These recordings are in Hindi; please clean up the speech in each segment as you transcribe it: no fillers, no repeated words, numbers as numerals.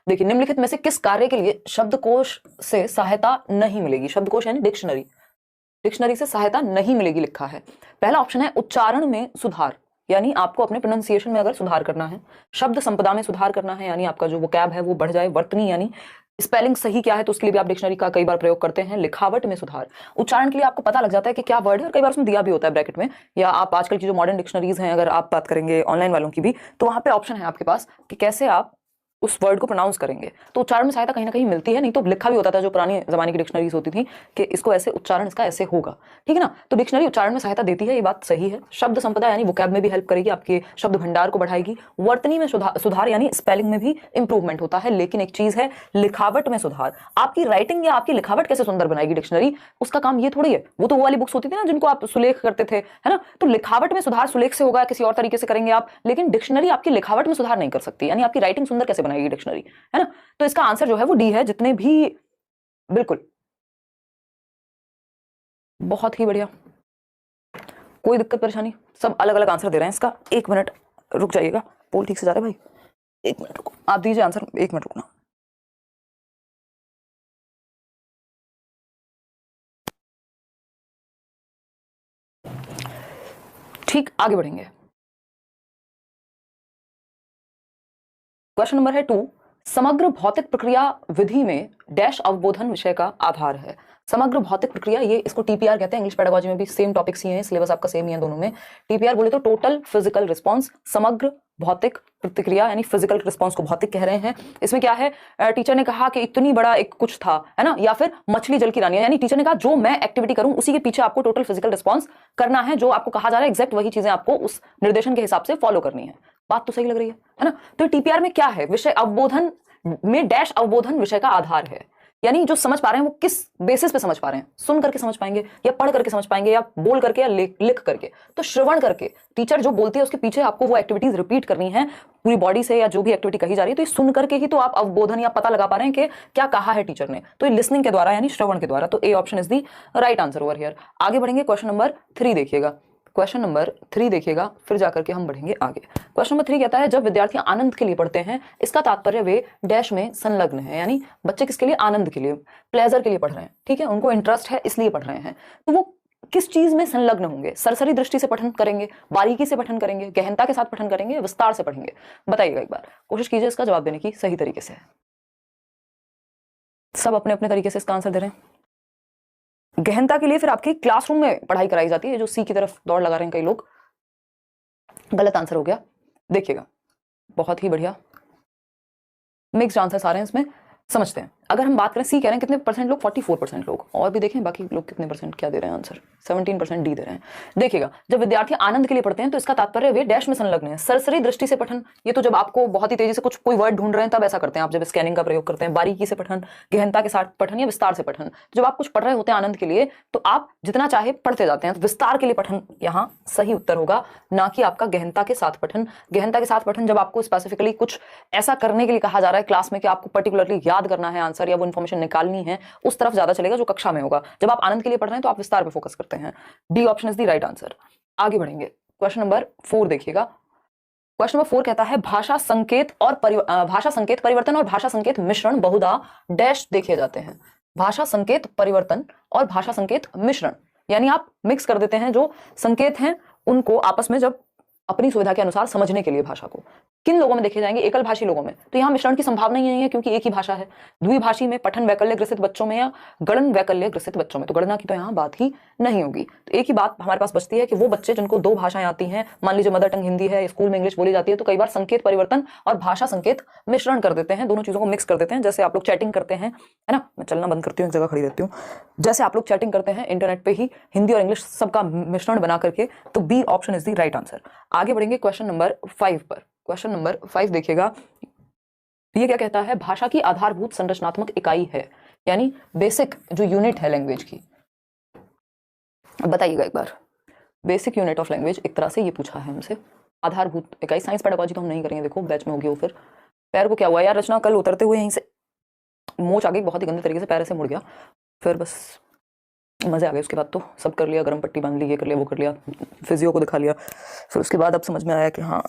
देखिए, निम्नलिखित में से किस कार्य के लिए शब्दकोश से सहायता नहीं मिलेगी? शब्दकोश यानी डिक्शनरी, डिक्शनरी से सहायता नहीं मिलेगी लिखा है। पहला ऑप्शन है उच्चारण में सुधार, यानी आपको अपने प्रोनाउंसिएशन में अगर सुधार करना है, शब्द संपदा में सुधार करना है, यानी आपका जो वोकैब है वो बढ़ जाए, वर्तनी यानी स्पेलिंग सही क्या है तो उसके लिए भी आप डिक्शनरी का कई बार प्रयोग करते हैं। लिखावट में सुधार, उच्चारण के लिए आपको पता लग जाता है कि क्या वर्ड है और कई बार उसमें दिया भी होता है ब्रैकेट में, या आप आजकल की जो मॉडर्न डिक्शनरीज हैं अगर आप बात करेंगे ऑनलाइन वालों की भी, तो वहां पे ऑप्शन है आपके पास कि कैसे आप उस वर्ड को प्रोनाउंस करेंगे, तो उच्चारण में सहायता कहीं ना कहीं मिलती है। नहीं तो लिखा भी होता था जो पुरानी जमाने की डिक्शनरीज होती थी कि इसको ऐसे उच्चारण इसका ऐसे होगा, ठीक है ना। तो डिक्शनरी उच्चारण में सहायता देती है, ये बात सही है। शब्द संपदा यानी वोकैब में भी हेल्प करेगी, आपके शब्द भंडार को बढ़ाएगी। वर्तनी में सुधार यानी स्पेलिंग में भी इंप्रूवमेंट होता है। लेकिन एक चीज है, लिखावट में सुधार, आपकी राइटिंग या आपकी लिखावट कैसे सुंदर बनाएगी डिक्शनरी, उसका काम ये थोड़ी है। वो तो वो वाली बुक्स होती थी ना जिनको आप सुलेख करते थे, है ना। तो लिखावट में सुधार सुलेख से होगा, किसी और तरीके से करेंगे आप, लेकिन डिक्शनरी आपकी लिखावट में सुधार नहीं कर सकती, यानी आपकी राइटिंग सुंदर कैसे बनाएगी डिक्शनरी, है ना। तो इसका आंसर जो है वो डी है। जितने भी, बिल्कुल, बहुत ही बढ़िया, कोई दिक्कत परेशानी, सब अलग अलग आंसर दे रहे हैं इसका। एक मिनट रुक जाइएगा, पोल ठीक से जा रहा है भाई, एक मिनट रुको, आप दीजिए आंसर, एक मिनट रुकना। ठीक, आगे बढ़ेंगे। क्वेश्चन नंबर है 2, समग्र भौतिक प्रक्रिया विधि में डैश अवबोधन विषय का आधार है। समग्र भौतिक प्रक्रिया, ये इसको टीपीआर कहते हैं। इंग्लिश पेडागोजी में भी सेम टॉपिक्स ही हैं, सिलेबस आपका सेम ही है दोनों में। टीपीआर बोले तो टोटल फिजिकल रिस्पांस, समग्र भौतिक प्रतिक्रिया यानी फिजिकल रिस्पांस को भौतिक कह रहे हैं। इसमें क्या है, टीचर ने कहा कि इतनी बड़ा एक कुछ था, है ना, या फिर मछली जल की रानी है, यानी टीचर ने कहा जो मैं एक्टिविटी करूं उसी के पीछे आपको टोटल फिजिकल रिस्पांस करना है, जो आपको कहा जा रहा है एग्जैक्ट वही चीजें आपको उस निर्देशन के हिसाब से फॉलो करनी है। बात तो सही लग रही है ना। तो टीपीआर में क्या है, विषय अवबोधन में डैश अवबोधन विषय का आधार है, यानी जो समझ पा रहे हैं वो किस बेसिस पे समझ पा रहे हैं, सुन करके समझ पाएंगे या पढ़ करके समझ पाएंगे या बोल करके या लिख करके। तो श्रवण करके टीचर जो बोलती है उसके पीछे आपको वो एक्टिविटीज रिपीट करनी है पूरी बॉडी से, या जो भी एक्टिविटी कही जा रही है, तो ये सुन करके ही तो आप अवबोधन या पता लगा पा रहे हैं कि क्या कहा है टीचर ने, तो ये लिसनिंग के द्वारा यानी श्रवण के द्वारा। तो A option is the right answer over here. आगे बढ़ेंगे, क्वेश्चन नंबर 3 देखिएगा, क्वेश्चन नंबर 3 देखिएगा, फिर जाकर के हम बढ़ेंगे आगे। क्वेश्चन नंबर 3 कहता है जब विद्यार्थी आनंद के लिए पढ़ते हैं, इसका तात्पर्य वे डैश में संलग्न है, यानी बच्चे किसके लिए, आनंद के लिए, प्लेजर के लिए पढ़ रहे हैं, ठीक है, उनको इंटरेस्ट है इसलिए पढ़ रहे हैं। तो वो किस चीज में संलग्न होंगे, सरसरी दृष्टि से पठन करेंगे, बारीकी से पठन करेंगे, गहनता के साथ पठन करेंगे, विस्तार से पढ़ेंगे? बताइएगा एक बार, कोशिश कीजिए इसका जवाब देने की सही तरीके से। सब अपने अपने तरीके से इसका आंसर दे रहे हैं। गहनता के लिए फिर आपकी क्लासरूम में पढ़ाई कराई जाती है, जो सी की तरफ दौड़ लगा रहे हैं कई लोग। गलत आंसर हो गया, देखिएगा, बहुत ही बढ़िया, मिक्स्ड आंसर्स आ रहे हैं इसमें, समझते हैं। अगर हम बात करें, सी कह रहे हैं कितने परसेंट लोग, 44% लोग, और भी देखें बाकी लोग कितने परसेंट क्या दे रहे हैं आंसर, 17% डी दे रहे हैं। देखिएगा, जब विद्यार्थी आनंद के लिए पढ़ते हैं तो इसका तात्पर्य वे डैश में संलग्न है। सरसरी दृष्टि से पठन, ये तो जब आपको बहुत ही तेजी से कुछ कोई वर्ड ढूंढ रहे हैं तब ऐसा करते हैं आप, जब स्कैनिंग का प्रयोग करते हैं। बारीकी से पठन, गहनता के साथ पठन या विस्तार से पठन, जब आप कुछ पढ़ रहे होते हैं आनंद के लिए तो आप जितना चाहे पढ़ते जाते हैं। विस्तार के लिए पठन यहाँ सही उत्तर होगा, ना कि आपका गहनता के साथ पठन। गहनता के साथ पठन जब आपको स्पेसिफिकली कुछ ऐसा करने के लिए कहा जा रहा है क्लास में कि आपको पर्टिकुलरली याद करना है आंसर या वो इन्फॉर्मेशन निकालनी है, उस तरफ ज्यादा चलेगा जो कक्षा में होगा। जब आप आनंद के लिए पढ़ रहे हैं तो आप विस्तार पे फोकस करते हैं। D option is the right answer. आगे बढ़ेंगे, क्वेश्चन नंबर 4 देखिएगा। क्वेश्चन नंबर 4 कहता है भाषा संकेत परिवर्तन और भाषा संकेत मिश्रण बहुधा डैश देखे जाते हैं। भाषा संकेत परिवर्तन और भाषा संकेत मिश्रण, यानी आप मिक्स कर देते हैं जो संकेत हैं उनको आपस में, जब अपनी सुविधा के अनुसार समझने के लिए भाषा को। किन लोगों में देखे जाएंगे, एकल भाषी लोगों में, तो यहाँ मिश्रण की संभावना ही नहीं है क्योंकि एक ही भाषा है। द्विभाषी में, पठन वैकल्य ग्रसित बच्चों में या गणन वैकल्य ग्रसित बच्चों में, तो गणना की तो यहाँ बात ही नहीं होगी। तो एक ही बात हमारे पास बचती है कि वो बच्चे जिनको 2 भाषाएं आती हैं, मान लीजिए मदर टंग हिंदी है, स्कूल में इंग्लिश बोली जाती है, तो कई बार संकेत परिवर्तन और भाषा संकेत मिश्रण कर देते हैं, दोनों चीजों को मिक्स कर देते हैं। जैसे आप लोग चैटिंग करते हैं, है ना, मैं चलना बंद करती हूँ, एक जगह खड़ी रहती हूँ। जैसे आप लोग चैटिंग करते हैं इंटरनेट पे ही, हिंदी और इंग्लिश सबका मिश्रण बना करके, तो B option is the right answer. आगे बढ़ेंगे क्वेश्चन नंबर 5 पर। क्वेश्चन नंबर 5 देखिएगा, ये क्या कहता है, भाषा की आधारभूत संरचनात्मक इकाई है, यानी बेसिक जो यूनिट है लैंग्वेज की। बताइएगा एक बार, बेसिक यूनिट ऑफ लैंग्वेज एक तरह से ये पूछा है हमसे। आधारभूत इकाई, साइंस पेडागोजी तो हम नहीं करेंगे, देखो बैच में होगी वो। फिर पैर को क्या हुआ यार रचना, कल उतरते हुए यहीं से मोच आ गई बहुत ही गंदे तरीके से, पैर से मुड़ गया, फिर बस मजे आ गए। उसके बाद तो सब कर लिया, गर्म पट्टी बांध ली, ये कर लिया वो कर लिया, फिजियो को दिखा लिया। फिर उसके बाद अब समझ में आया कि हाँ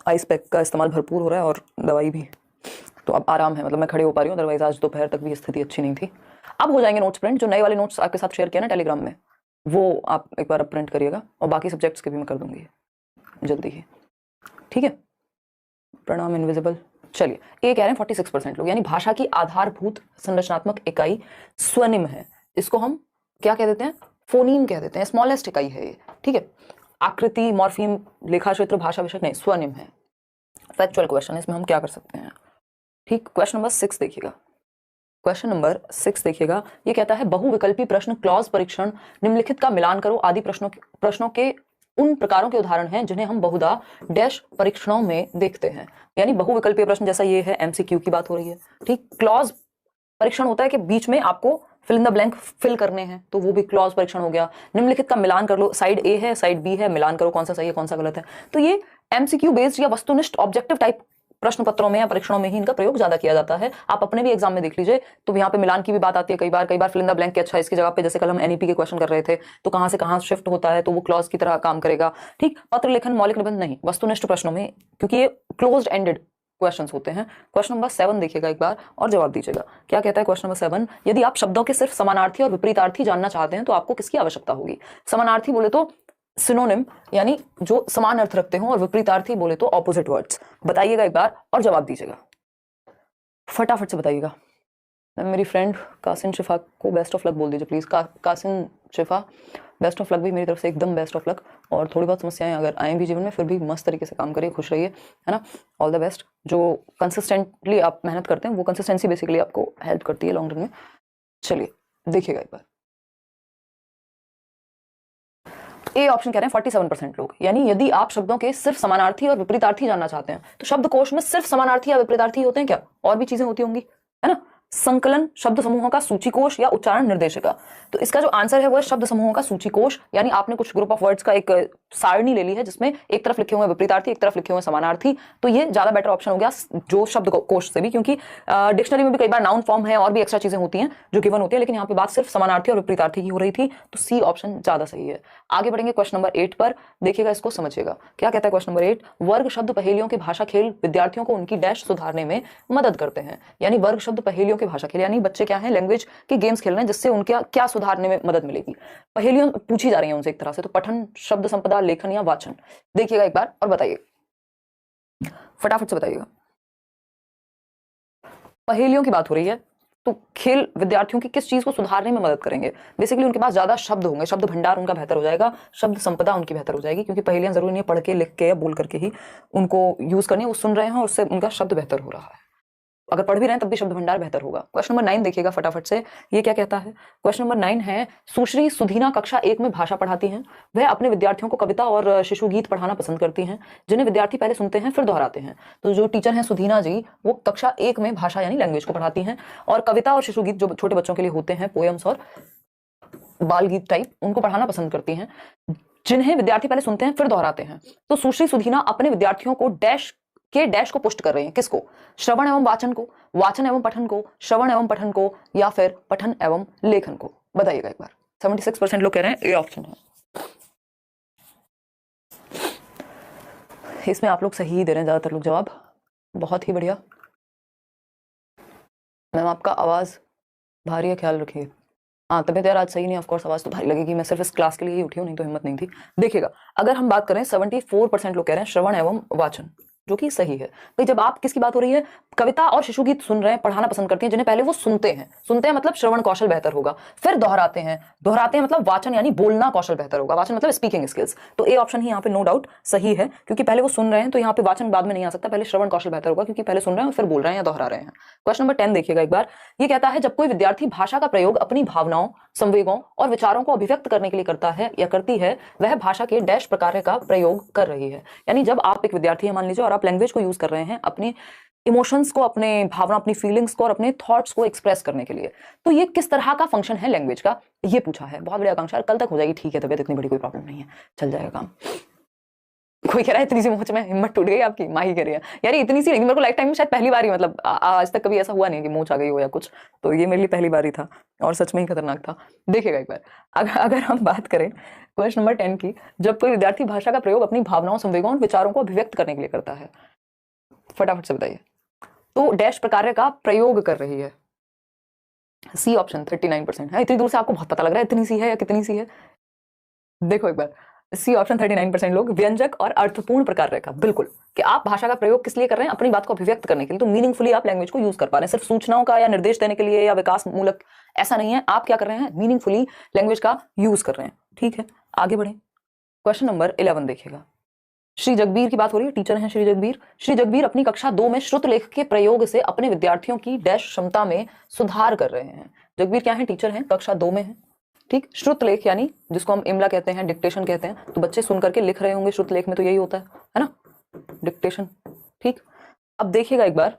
आइस पैक का इस्तेमाल भरपूर हो रहा है और दवाई भी। तो अब आराम है, मतलब मैं खड़े हो पा रही हूँ, अदरवाइज आज दोपहर तक भी स्थिति अच्छी नहीं थी। अब हो जाएंगे नोट्स प्रिंट। जो नए वाले नोट्स आपके साथ शेयर किया ना टेलीग्राम में, वो आप एक बार प्रिंट करिएगा, और बाकी सब्जेक्ट्स के भी मैं कर दूंगी जल्दी ही, ठीक है। प्रणाम इनविजिबल। चलिए, ये कह रहे हैं 46% लोग, यानी भाषा की आधारभूत संरचनात्मक इकाई स्वनिम है। इसको हम क्या कह देते हैं? फोनीम कह देते हैं, स्मॉलेस्ट इकाई है ये, ठीक है। आकृति, मॉर्फीम, लेखा क्षेत्र, भाषा विषय नहीं, स्वनिम है। फैक्चुअल क्वेश्चन है, इसमें हम क्या कर सकते हैं, ठीक। क्वेश्चन नंबर 6 देखिएगा। क्वेश्चन नंबर 6 देखिएगा, ये कहता है बहुविकल्पी प्रश्न, क्लॉज परीक्षण, निम्नलिखित का मिलान करो आदि प्रश्नों के उन प्रकारों के उदाहरण हैं जिन्हें हम बहुधा डैश परीक्षणों में देखते हैं। यानी बहुविकल्पीय प्रश्न जैसा ये है, एमसीक्यू की बात हो रही है, ठीक। क्लॉज परीक्षण होता है कि बीच में आपको fill in the blank fill करने हैं, तो वो भी क्लॉज परीक्षण हो गया। निम्नलिखित का मिलान कर लो, साइड ए है साइड बी है, मिलान करो कौन सा सही है कौन सा गलत है। तो ये एमसीक्यू बेस्ड या वस्तुनिष्ठ ऑब्जेक्टिव टाइप प्रश्न पत्रों में या परीक्षणों में ही इनका प्रयोग ज्यादा किया जाता है। आप अपने भी एग्जाम में देख लीजिए, तो यहाँ पे मिलान की भी बात आती है कई बार फिल इन द ब्लैंक के अच्छा इसकी जगह पे, जैसे कल हम एनईपी के क्वेश्चन कर रहे थे, तो कहां से कहां शिफ्ट होता है, तो वो क्लॉज की तरह काम करेगा, ठीक। पत्र लेखन, मौलिक निबंध नहीं, वस्तुनिष्ठ प्रश्नों में, क्योंकि ये क्लोज्ड एंडेड क्वेश्चंस होते हैं। क्वेश्चन नंबर 7 देखिएगा एक बार और जवाब दीजिएगा। क्या कहता है क्वेश्चन नंबर 7? यदि आप शब्दों के सिर्फ समानार्थी और विपरीतार्थी जानना चाहते हैं तो आपको किसकी आवश्यकता होगी? समानार्थी बोले तो सिनोनिम, यानी जो समान अर्थ रखते हो, और विपरीतार्थी बोले तो ऑपोजिट वर्ड्स। बताइएगा एक बार और जवाब दीजिएगा, फटाफट से बताइएगा। मेरी फ्रेंड कासिन शिफा को बेस्ट ऑफ लक बोल दीजिए please. Kasun Shifa, best of luck भी मेरी तरफ से, एकदम बेस्ट ऑफ लक। और थोड़ी बहुत समस्याएं अगर आए भी जीवन में, फिर भी मस्त तरीके से काम करिए, खुश रहिए, है ना। All the best. जो कंसिस्टेंटली आप मेहनत करते हैं, वो कंसिस्टेंसी बेसिकली आपको हेल्प करती है लॉन्ग रन में। चलिए देखिएगा एक बार, ए ऑप्शन कह रहे हैं 47% लोग, यानी यदि आप शब्दों के सिर्फ समानार्थी और विपरीतार्थी जानना चाहते हैं, तो शब्दकोश में सिर्फ समानार्थी या विपरीतार्थी होते हैं क्या? और भी चीजें होती होंगी, है ना। संकलन शब्द समूहों का सूचीकोश या उच्चारण निर्देशिका। तो इसका जो आंसर है वो है शब्द समूहों का सूचीकोश, यानी आपने कुछ ग्रुप ऑफ वर्ड्स का एक सारणी ले ली है जिसमें एक तरफ लिखे हुए विपरीतार्थी, एक तरफ लिखे हुए समानार्थी। तो ये ज्यादा बेटर ऑप्शन हो गया जो शब्द कोश से भी, क्योंकि डिक्शनरी में भी कई बार नाउन फॉर्म है और भी एक्स्ट्रा चीजें होती हैं जो गिवन होती है, लेकिन यहाँ पे बात सिर्फ समानार्थी और विपरीतार्थी की हो रही थी, तो सी ऑप्शन ज्यादा सही है। आगे बढ़ेंगे क्वेश्चन नंबर 8 पर, देखिएगा इसको समझिएगा। क्या कहता है क्वेश्चन नंबर 8? वर्ग शब्द पहेलियों के भाषा खेल विद्यार्थियों को उनकी डैश सुधारने में मदद करते हैं। यानी वर्ग शब्द पहेलियों के भाषा खेल, यानी बच्चे क्या है, लैंग्वेज के गेम्स खेल रहे हैं जिससे उनके क्या सुधारने में मदद मिलेगी। पहेलियां पूछी जा रही हैं उनसे एक तरह से, तो पठन, शब्द संपदा, लेखन या वाचन। देखिएगा एक बार और बताइए, फटाफट से बताइएगा। पहेलियों की बात हो रही है, तो खेल विद्यार्थियों की किस चीज को सुधारने में मदद करेंगे? बेसिकली उनके पास ज्यादा शब्द होंगे, शब्द भंडार उनका बेहतर हो जाएगा, शब्द संपदा उनकी बेहतर हो जाएगी, क्योंकि पहेलियां जरूरी नहीं है पढ़ के, लिख के या बोल करके ही उनको यूज करनी है, वो सुन रहे हैं और उससे उनका शब्द बेहतर हो रहा है। अगर पढ़ भी रहे हैं तब भी शब्द भंडार बेहतर होगा। क्वेश्चन नंबर 9 देखिएगा फटाफट से, ये क्या कहता है? क्वेश्चन नंबर 9 है, सुश्री सुधीना कक्षा 1 में भाषा पढ़ाती हैं। वह अपने विद्यार्थियों को कविता और शिशु गीत पढ़ाना पसंद करती हैं, जिन्हें विद्यार्थी पहले सुनते हैं फिर दोहराते हैं। तो जो टीचर हैं सुधीना जी, वो कक्षा 1 में भाषा यानी लैंग्वेज को पढ़ाती हैं, और कविता और शिशु गीत जो छोटे बच्चों के लिए होते हैं, पोएम्स और बाल गीत टाइप, उनको पढ़ाना पसंद करती हैं, जिन्हें विद्यार्थी पहले सुनते हैं फिर दोहराते हैं। तो सुश्री सुधीना अपने विद्यार्थियों को डैश को पुष्ट कर रहे हैं, किसको? श्रवण एवं वाचन को, वाचन एवं पठन को, श्रवण एवं पठन को, या फिर पठन एवं लेखन को? बताइएगा एक बार। 76% लोग कह रहे हैं ए ऑप्शन है। इसमें आप लोग सही ही दे रहे हैं ज्यादातर लोग जवाब, बहुत ही बढ़िया। मैम आपका आवाज भारी है, ख्याल रखिए। हाँ, तबियत यार आज सही नहीं, ऑफकोर्स आवाज तो भारी लगेगी, मैं सिर्फ इस क्लास के लिए ही उठी हूँ, नहीं तो हिम्मत नहीं थी। देखिएगा, अगर हम बात करें 74% लोग कह रहे हैं श्रवण एवं वाचन, जो कि सही है। भाई जब आप किसकी बात हो रही है, कविता और शिशु गीत सुन रहे हैं, पढ़ाना पसंद करती हैं, जिन्हें पहले वो सुनते हैं मतलब श्रवण कौशल बेहतर होगा, फिर दोहराते हैं मतलब वाचन यानी बोलना कौशल बेहतर होगा, वाचन मतलब स्पीकिंग स्किल्स। तो ए ऑप्शन ही यहाँ पे नो डाउट सही है, क्योंकि पहले वो सुन रहे हैं, तो यहाँ पे वाचन बाद में नहीं आ सकता, पहले श्रवण कौशल बेहतर होगा, क्योंकि पहले सुन रहे हैं फिर बोल रहे हैं या दोहरा रहे हैं। क्वेश्चन नंबर 10 देखिएगा एक बार, ये कहता है, जब कोई विद्यार्थी भाषा का प्रयोग अपनी भावनाओं, संवेगों और विचारों को अभिव्यक्त करने के लिए करता है या करती है, वह भाषा के डैश प्रकार का प्रयोग कर रही है। यानी जब आप एक विद्यार्थी है मान लीजिए, और आप लैंग्वेज को यूज कर रहे हैं अपने इमोशंस को, अपने भावना, अपनी फीलिंग्स को और अपने थॉट्स को एक्सप्रेस करने के लिए, तो ये किस तरह का फंक्शन है लैंग्वेज का, ये पूछा है। बहुत बड़ी आकांक्षा, कल तक हो जाएगी, ठीक है, तबियत इतनी बड़ी कोई प्रॉब्लम नहीं है, चल जाएगा काम। कोई कह रहा है इतनी सी मोच में हिम्मत टूट गई आपकी, माही कह रही है यार इतनी सी नहीं, मेरे को लाइफ टाइम में शायद पहली बार ही, मतलब आज तक कभी ऐसा हुआ नहीं कि मोच आ गई हो या कुछ, तो ये मेरे लिए पहली बार ही था और सच में ही खतरनाक था। देखिएगा एक बार, अगर हम बात करें क्वेश्चन नंबर 10 की, जब कोई विद्यार्थी भाषा का प्रयोग अपनी भावनाओं, संवेगों और विचारों को अभिव्यक्त करने के लिए करता है, फटाफट से बताइए। तो डैश प्रकार का प्रयोग कर रही है। सी ऑप्शन 39% है। इतनी दूर से आपको बहुत पता लग रहा है इतनी सी है या कितनी सी है। देखो एक बार, सी ऑप्शन 39% लोग व्यंजक और अर्थपूर्ण प्रकार रेखा, बिल्कुल, कि आप भाषा का प्रयोग किस लिए कर रहे हैं, अपनी बात को अभिव्यक्त करने के लिए, तो मीनिंगफुली आप लैंग्वेज को यूज कर पा रहे हैं, सिर्फ सूचनाओं का या निर्देश देने के लिए या विकास मूलक, ऐसा नहीं है। आप क्या कर रहे हैं, मीनिंगफुली लैंग्वेज का यूज कर रहे हैं। ठीक है, आगे बढ़े। क्वेश्चन नंबर 11 देखिएगा। श्री जगबीर की बात हो रही है, टीचर हैं श्री जगबीर। श्री जगबीर अपनी कक्षा 2 में श्रुत लेख के प्रयोग से अपने विद्यार्थियों की डैश क्षमता में सुधार कर रहे हैं। जगबीर क्या है, टीचर हैं, कक्षा 2 में है। ठीक, श्रुत लेख यानी जिसको हम इमला कहते हैं, डिक्टेशन कहते हैं, तो बच्चे सुन करके लिख रहे होंगे, श्रुत लेख में तो यही होता है ना, डिक्टेशन। ठीक, अब देखिएगा एक बार,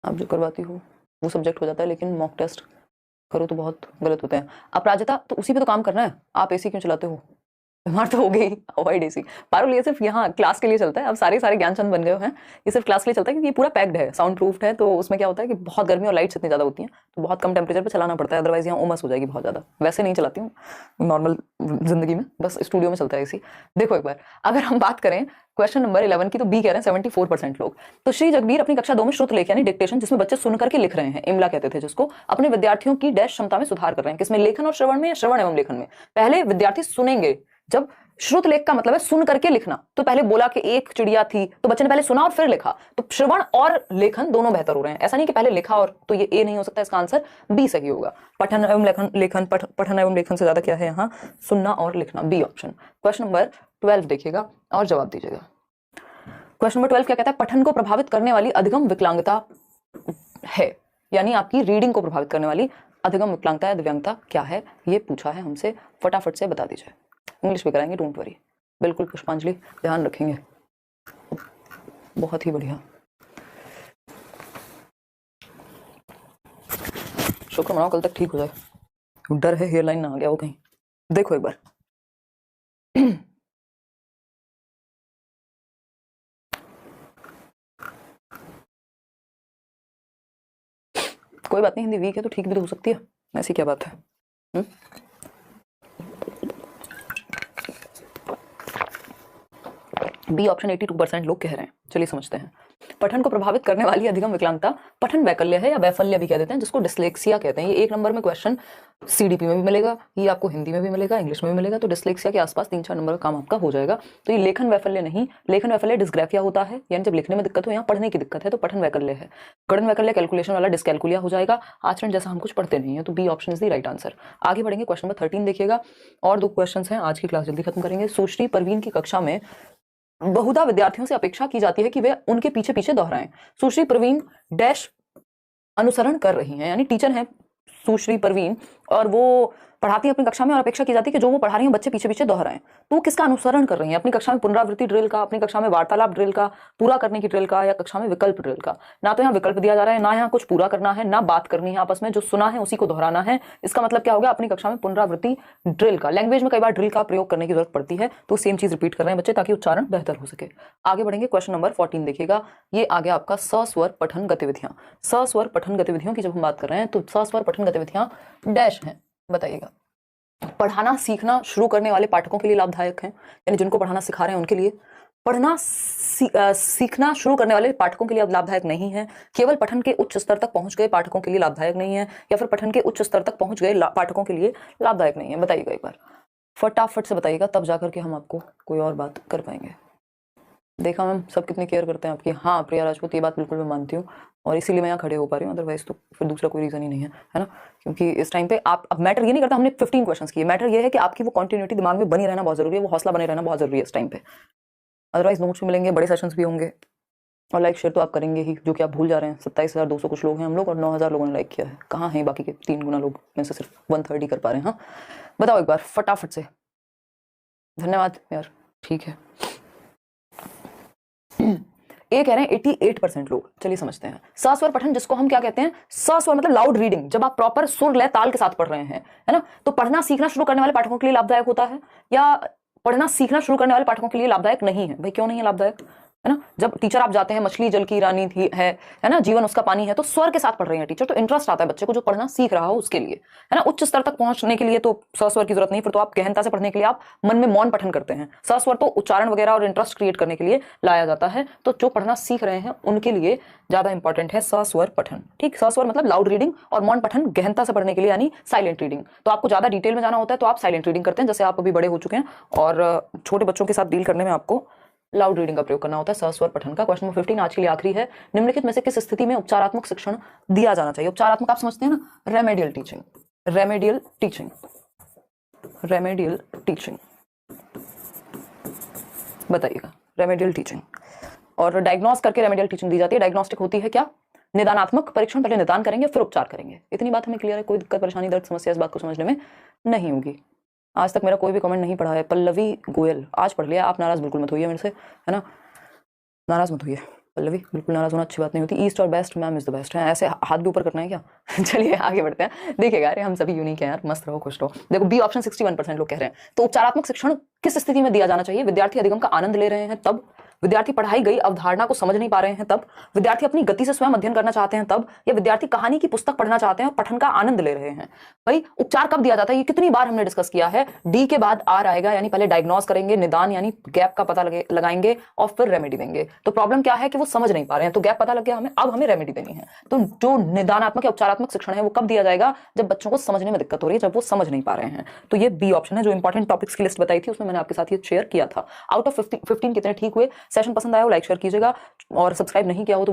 आप जो करवाती हो वो सब्जेक्ट हो जाता है, लेकिन मॉक टेस्ट करो तो बहुत गलत होते हैं। अपराजिता, तो उसी पे तो काम करना है, आप एसी क्यों चलाते हो, बीमार तो हो गई, अवॉइड एसी। पारुल, ये सिर्फ यहाँ क्लास के लिए चलता है, अब सारे ज्ञानचंद बन गए हैं, ये सिर्फ क्लास के लिए चलता है, क्योंकि ये पूरा पैक्ड है, साउंड प्रूफ्ड है, तो उसमें क्या होता है कि बहुत गर्मी और लाइट्स इतनी ज्यादा होती हैं, तो बहुत कम टेम्परेचर पे चलाना पड़ता है, अदरवाइज यहाँ उमस हो जाएगी बहुत ज्यादा। वैसे नहीं चलाती हूँ नॉर्मल जिंदगी में, बस स्टूडियो में चलता है एसी। देखो एक बार, अगर हम बात करें क्वेश्चन नंबर 11 की, तो बी कह रहे हैं 74% लोग। तो श्री जगबीर अपनी कक्षा 2 में श्रुत लेख यानी डिक्टेशन, जिसमें बच्चे सुन करके लिख रहे हैं, इमला कहते थे जिसको, अपने विद्यार्थियों की डैश क्षमता में सुधार कर रहे हैं। किसमें, लेखन और श्रवण में, या श्रवण एवं लेखन में। पहले विद्यार्थी सुनेंगे, जब श्रुत लेख का मतलब है सुन करके लिखना, तो पहले बोला कि एक चिड़िया थी, तो बच्चे ने पहले सुना और फिर लिखा, तो श्रवण और लेखन दोनों बेहतर हो रहे हैं। ऐसा नहीं कि पहले लिखा और, तो ये ए नहीं हो सकता, इसका आंसर बी सही होगा। पठन एवं लेखन, पठन एवं लेखन से ज्यादा क्या है यहाँ, सुनना और लिखना, बी ऑप्शन। क्वेश्चन नंबर 12 देखिएगा और जवाब दीजिएगा। क्वेश्चन नंबर 12 क्या कहता है, पठन को प्रभावित करने वाली अधिगम विकलांगता है, यानी आपकी रीडिंग को प्रभावित करने वाली अधिगम विकलांगता या दिव्यांगता क्या है, ये पूछा है हमसे, फटाफट से बता दीजिए। इंग्लिश भी कराएंगे, डोंट वरी, बिल्कुल पुष्पांजलि, ध्यान रखेंगे, बहुत ही बढ़िया। शुक्र मनाओ कल तक ठीक हो जाए, डर है हेयरलाइन ना आ गया वो कहीं। देखो एक बार, कोई बात नहीं, हिंदी वीक है तो ठीक भी तो हो सकती है, ऐसी क्या बात है। बी ऑप्शन 82% लोग कह रहे हैं। चलिए समझते हैं। पठन को प्रभावित करने वाली अधिगम विकलांगता पठन वैकल्य है, या वैफल्य भी कह देते हैं, जिसको डिस्लेक्सिया कहते हैं। ये 1 नंबर में क्वेश्चन सीडीपी में भी मिलेगा, ये आपको हिंदी में भी मिलेगा, इंग्लिश में भी मिलेगा, तो डिस्लेक्सिया के आसपास 3-4 नंबर का काम आपका हो जाएगा। तो ये लेखन वैफल्य नहीं, लेखन वैफल्य डिस्ग्राफिया होता है, यानी जब लिखने में दिक्कत हो, यहाँ पढ़ने की दिक्कत है, तो पठन वैकल्य है। गणन वैकल्य कैलकुलेशन वाला डिस्कैलकुलिया हो जाएगा, आचरण जैसा हम कुछ पढ़ते नहीं है, तो B option is the right answer. आगे बढ़ेंगे, क्वेश्चन नंबर 13 देखिएगा, और 2 क्वेश्चन हैं, आज की क्लास जल्दी खत्म करेंगे। सुश्री परवीन की कक्षा में बहुधा विद्यार्थियों से अपेक्षा की जाती है कि वे उनके पीछे पीछे दोहराएं। सुश्री प्रवीण डैश अनुसरण कर रही हैं, यानी टीचर हैं सुश्री प्रवीण और वो पढ़ाती हैं अपनी कक्षा में, और अपेक्षा की जाती है कि जो वो पढ़ा रही हैं बच्चे पीछे पीछे दोहराएं। तो वो किसका अनुसरण कर रही हैं, अपनी कक्षा में पुनरावृत्ति ड्रिल का, अपनी कक्षा में वार्तालाप ड्रिल का, पूरा करने की ड्रिल का, या कक्षा में विकल्प ड्रिल का। ना तो यहाँ विकल्प दिया जा रहा है, ना यहाँ कुछ पूरा करना है, ना बात करनी है आपस में, जो सुना है उसी को दोहराना है। इसका मतलब क्या हो गया, अपनी कक्षा में पुनरावृत्ति ड्रिल का। लैंग्वेज में कई बार ड्रिल का प्रयोग करने की जरूरत पड़ती है, तो सेम चीज रिपीट कर रहे हैं बच्चे, ताकि उच्चारण बेहतर हो सके। आगे बढ़ेंगे, क्वेश्चन नंबर 14 देखिएगा, ये आ गया आपका सस्वर पठन गतिविधियां। सस्वर पठन गतिविधियों की जब हम बात कर रहे हैं, तो सस्वर पठन गतिविधियां डैश हैं, बताइएगा। पढ़ाना सीखना शुरू करने वाले पाठकों के लिए लाभदायक हैं, यानी जिनको पढ़ाना सिखा रहे हैं उनके लिए। पढ़ना सीखना शुरू करने वाले पाठकों के लिए लाभदायक नहीं है। केवल पठन के उच्च स्तर तक पहुंच गए पाठकों के लिए लाभदायक नहीं है, या फिर पठन के उच्च स्तर तक पहुंच गए पाठकों के लिए लाभदायक नहीं है। बताइएगा एक बार, फटाफट से बताइएगा, तब जाकर के हम आपको कोई और बात कर पाएंगे। देखा मैम सब कितनी केयर करते हैं आपकी। हाँ प्रिया राजपूत, ये बात बिल्कुल मैं मानती हूँ, और इसीलिए मैं यहाँ खड़े हो पा रही हूँ, अदरवाइज तो फिर दूसरा कोई रीजन ही नहीं है ना। क्योंकि इस टाइम पे आप, अब मैटर ये नहीं करता हमने 15 क्वेश्चंस किए, मैटर ये है कि आपकी वो कंटिन्यूटी दिमाग में बनी रहना बहुत जरूरी है, वो हौसला बने रहना बहुत जरूरी है इस टाइम पे। अदरवाइज नोट्स भी मिलेंगे, बड़े सेशंस भी होंगे, और लाइक शेयर तो आप करेंगे ही, जो कि आप भूल जा रहे हैं। 27,200 कुछ लोग हैं हम लोग, और 9,000 लोगों ने लाइक किया है। कहाँ हैं बाकी के 3 गुना लोग में से सिर्फ 1/3 कर पा रहे हैं। हाँ बताओ एक बार फटाफट से, धन्यवाद यार, ठीक है। ये कह रहे हैं 88% लोग। चलिए समझते हैं। सस्वर पठन, जिसको हम क्या कहते हैं, सस्वर मतलब लाउड रीडिंग, जब आप प्रॉपर सुर लय ताल के साथ पढ़ रहे हैं, है ना। तो पढ़ना सीखना शुरू करने वाले पाठकों के लिए लाभदायक होता है, या पढ़ना सीखना शुरू करने वाले पाठकों के लिए लाभदायक नहीं है। भाई क्यों नहीं है लाभदायक, है ना। जब टीचर आप जाते हैं, मछली जल की रानी थी है ना, जीवन उसका पानी है, तो स्वर के साथ पढ़ रहे हैं टीचर, तो इंटरेस्ट आता है बच्चे को जो पढ़ना सीख रहा हो उसके लिए, है ना। उच्च स्तर तक पहुंचने के लिए तो सस्वर की जरूरत नहीं, फिर तो आप गहनता से पढ़ने के लिए आप मन में मौन पठन करते हैं। सस्वर तो उच्चारण वगैरह और इंटरेस्ट क्रिएट करने के लिए लाया जाता है, तो जो पढ़ना सीख रहे हैं उनके लिए ज्यादा इंपॉर्टेंट है सस्वर पठन। ठीक, सस्वर मतलब लाउड रीडिंग और मौन पठन गहनता से पढ़ने के लिए यानी साइलेंट रीडिंग। तो आपको ज्यादा डिटेल में जाना होता है तो आप साइलेंट रीडिंग करते हैं, जैसे आप अभी बड़े हो चुके हैं और छोटे बच्चों के साथ डील करने में आपको लाउड रीडिंग का प्रयोग करना होता है सस्वर पठन का। क्वेश्चन नंबर 15 आज के लिए आखिरी है। निम्नलिखित में से किस स्थिति में उपचारात्मक शिक्षण दिया जाना चाहिए? उपचारात्मक आप समझते हैं ना, remedial teaching, remedial teaching, remedial teaching, बताइएगा रेमेडियल टीचिंग। और डायग्नोस करके रेमेडियल टीचिंग दी जाती है। डायग्नोस्टिक होती है क्या? निदानात्मक परीक्षण, पहले निदान करेंगे फिर उपचार करेंगे। इतनी बात हमें क्लियर है, कोई दिक्कत परेशानी दर्द समस्या इस बात को समझने में नहीं होगी। आज तक मेरा कोई भी कमेंट नहीं पढ़ा है। पल्लवी गोयल आज पढ़ लिया, आप नाराज बिल्कुल मत होइए मेरे से, है ना, नाराज मत होइए पल्लवी, बिल्कुल नाराज होना अच्छी बात नहीं होती। ईस्ट और best, ma'am is the best है, ऐसे हाथ भी ऊपर करना है क्या? चलिए आगे बढ़ते हैं। देखिएगा, अरे हम सभी यूनिक हैं यार, मस्त रहो खुश रहो। देखो बी ऑप्शन 61% लोग कह रहे हैं। तो उपचारात्मक शिक्षण किस स्थिति में दिया जाना चाहिए? विद्यार्थी अधिगम का आनंद ले रहे हैं तब, विद्यार्थी पढ़ाई गई अवधारणा को समझ नहीं पा रहे हैं तब, विद्यार्थी अपनी गति से स्वयं अध्ययन करना चाहते हैं तब, या विद्यार्थी कहानी की पुस्तक पढ़ना चाहते हैं और पठन का आनंद ले रहे हैं। भाई उपचार कब दिया जाता है? ये कितनी बार हमने डिस्कस किया है। डी के बाद आर आएगा, यानी पहले डायग्नोस करेंगे, निदान यानी गैप का पता लगाएंगे और फिर रेमेडी देंगे। तो प्रॉब्लम क्या है कि वो समझ नहीं पा रहे हैं, तो गैप पता लग गया हमें, अब हमें रेमेडी देनी है। तो जो निदानात्मक या उपचारात्मक शिक्षण है वो कब दिया जाएगा? जब बच्चों को समझने में दिक्कत हो रही है, जब वो समझ नहीं पा रहे हैं। तो ये बी ऑप्शन है। जो इंपॉर्टेंट टॉपिक्स की लिस्ट बताई थी उसमें मैंने आपके साथ ये शेयर किया था। आउट ऑफ 15 कितने ठीक हुए? सेशन पसंद आया हो लाइक शेयर कीजिएगा, और सब्सक्राइब नहीं किया हो तो